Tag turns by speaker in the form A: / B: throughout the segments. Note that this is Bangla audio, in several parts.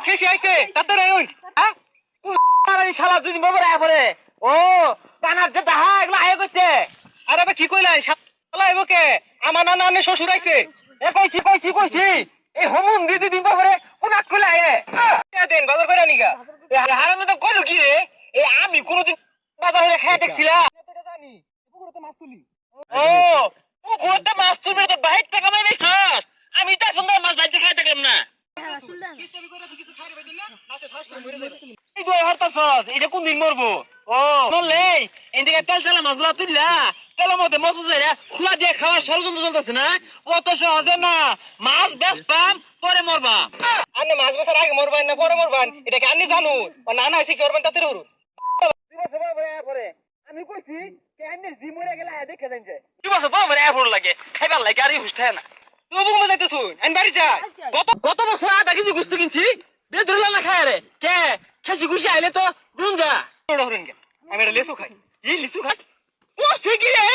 A: খেসি আইছে তাড়াতাড়ি আইন হ্যাঁ কোন শালা দুদিন বাবা আয় পড়ে ও কানার যে দাহা এগুলা আয় কইছে আরে বে কি কইলাই শালা আইবো কে আমার নানা আনে শ্বশুর আইছে এ কইছি এই হোমুন দিদি দিন বাবা রে কোনা কইলা আয় দেন বাজার করে নিগা এ হারামে তো কইলো কি রে এ আমি কোনদিন বাজারে খায় দেখছিলাম এটা জানি পুকুরতে মাছ তুলি ও পুকুরতে মাছ তুলবে তো বাইরে টাকা মাই বেছস আমি তো সুন্দর মাছ বাইরে খায় দেখলাম না এটা কোন দিন মরবো ও বললে এদিকে তেল তেলা মাছগুলা তুললা তেলের মধ্যে মশ খোলা দিয়ে খাওয়ার ষড়যন্ত্র চলতেছে না অত সহজে না মাছ বেশ পাম পরে মরবা আপনি মাছ বেচার আগে মরবেন না পরে মরবেন এটা কি আপনি জানো না না এসে কি করবেন তাতে আমি কইছি জি মরে গেলে দেখে যাই যে কি বছর বাবা এয়ারপোর্ট লাগে খাইবার লাগে আর হুশ থাকে না তুই বুঝে যাইতেছ আমি বাড়ি যাই গত বছর আধা কেজি গুস্ত কিনছি বে ধরলা না খায় রে কে খাসি খুশি আইলে তো গুঞ্জা ধরুন গে আমি এটা লেসু খাই লিচু খাই ও সে কি রে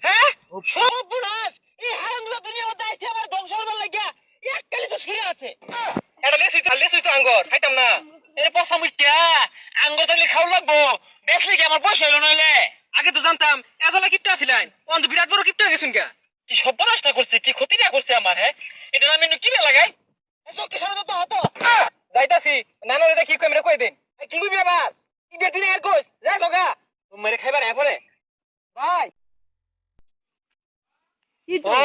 A: হ্যাঁ সব বুড়াস এই হারামগুলো দুনিয়া মধ্যে আইছে আমার ধ্বংস হবার লাগিয়া একটা লিচু ছিঁড়ে আছে এটা লেসুই তো আঙ্গুর খাইতাম না এর পচা মুইটা আঙ্গুর তাহলে খাওয়া লাগবো বেশি কি আমার পয়সা হলো নইলে আগে তো জানতাম এজালা কিপটা ছিলেন অন্ত বিরাট বড় কিপটা হয়ে গেছেন গা কি সর্বনাশটা করছে কি ক্ষতিটা করছে আমার হ্যাঁ এটা আমি কি লাগাই যাইতাছি নানা দাদা কি কই কই দেন কি কইবি আবার কি বেটি আর কইস যাই বগা তুমি মেরে খাইবার এ পরে ভাই ও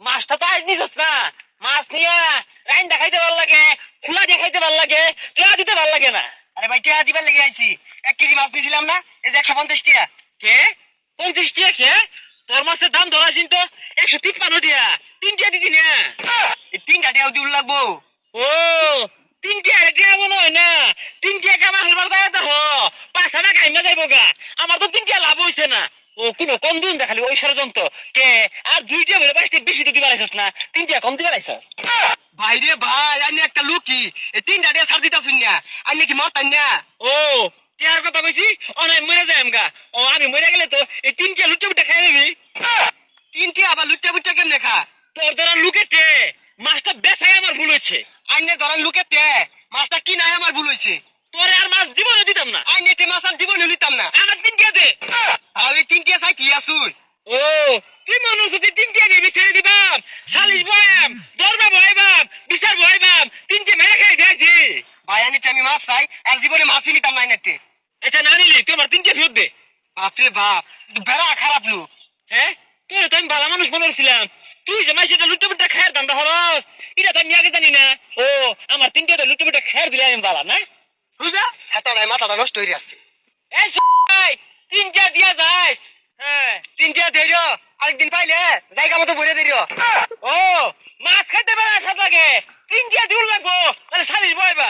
A: মাছটা তো আজ নিছস না মাছ নিয়া রাইন দেখাইতে ভালো লাগে খোলা দেখাইতে ভালো লাগে টিয়া দিতে ভালো লাগে না আরে ভাই টিয়া দিবার লাগে আইছি 1 কেজি মাছ নিছিলাম না এই যে 150 টাকা কে 50 টাকা কে তোর মাছের দাম ধরাছিন তো 153 টাকা 3 টাকা দিদি না এই 3 টাকা দিউল লাগবো ও 3 টাকা মনে হয় না 3 টাকা মাছ মারবার যায় দেখো 5 টাকা কাইমা যাইবো গা আমার তো 3 টাকা লাভ হইছে না ও কোন কম দিন দেখালি ওই ষড়যন্ত্র কে আর 2 টাকা বলে 5 টাকা বেশি তো দিবার আইছস না 3 টাকা কম দিবার আইছস ভাই রে ভাই আমি একটা লুকি এই 3 টাকা ছাড় দিতাছুন না আমি কি মরতাম না ও টিয়ার কথা কইছি অনাই মরে যাইম গা ও আমি মরে গেলে তো এই 3 টাকা লুটে বুটে খাই নিবি 3 টাকা আবার লুটে বুটে কেন দেখা তোর ধরা লুকেতে মাছটা বেচাই আমার ভুল হইছে আইনে ধরা লুকেতে মাছটা কি নাই আমার ভুল হইছে তোরে আর মাছ জীবনে দিতাম না আইনে তে মাছ আর জীবনে নিতাম না আমার 3 টাকা দে আমি 3 টাকা চাই কি আসুই ও তুই মানুষ যদি 3 টাকা নিবি ছেড়ে দিবাম শালিশ বয়াম দরবা বয়াম বিচার বয়াম 3 টাকা মেরে খাই দিয়েছি ভাই আমি মাছ চাই আর জীবনে মাছই নিতাম না আইনেতে এটা না নিলি তুই আমার 3 টাকা ফেরত দে বাপরে বাপ বেড়া খারাপ লোক হ্যাঁ তোর তো আমি ভালো মানুষ মনে করছিলাম তুই যে মাইসেটা লুটে বুটে খায়ের দান্দা হরস এটা তো আমি আগে জানি না ও আমার 3 টাকা লুটে বুটে খায়ের দিলে আমি ভালো না বুঝা ছাতা নাই মাথাটা নষ্ট হয়ে যাচ্ছে এই ভাই 3 টাকা দিয়া যাস হ্যাঁ 3 টাকা দেইরো আরেকদিন পাইলে জায়গা মতো ভরে দেইরো ও মাছ খাইতে পারে আশা লাগে 3 টাকা দিউল লাগবো তাহলে 40 বয়বা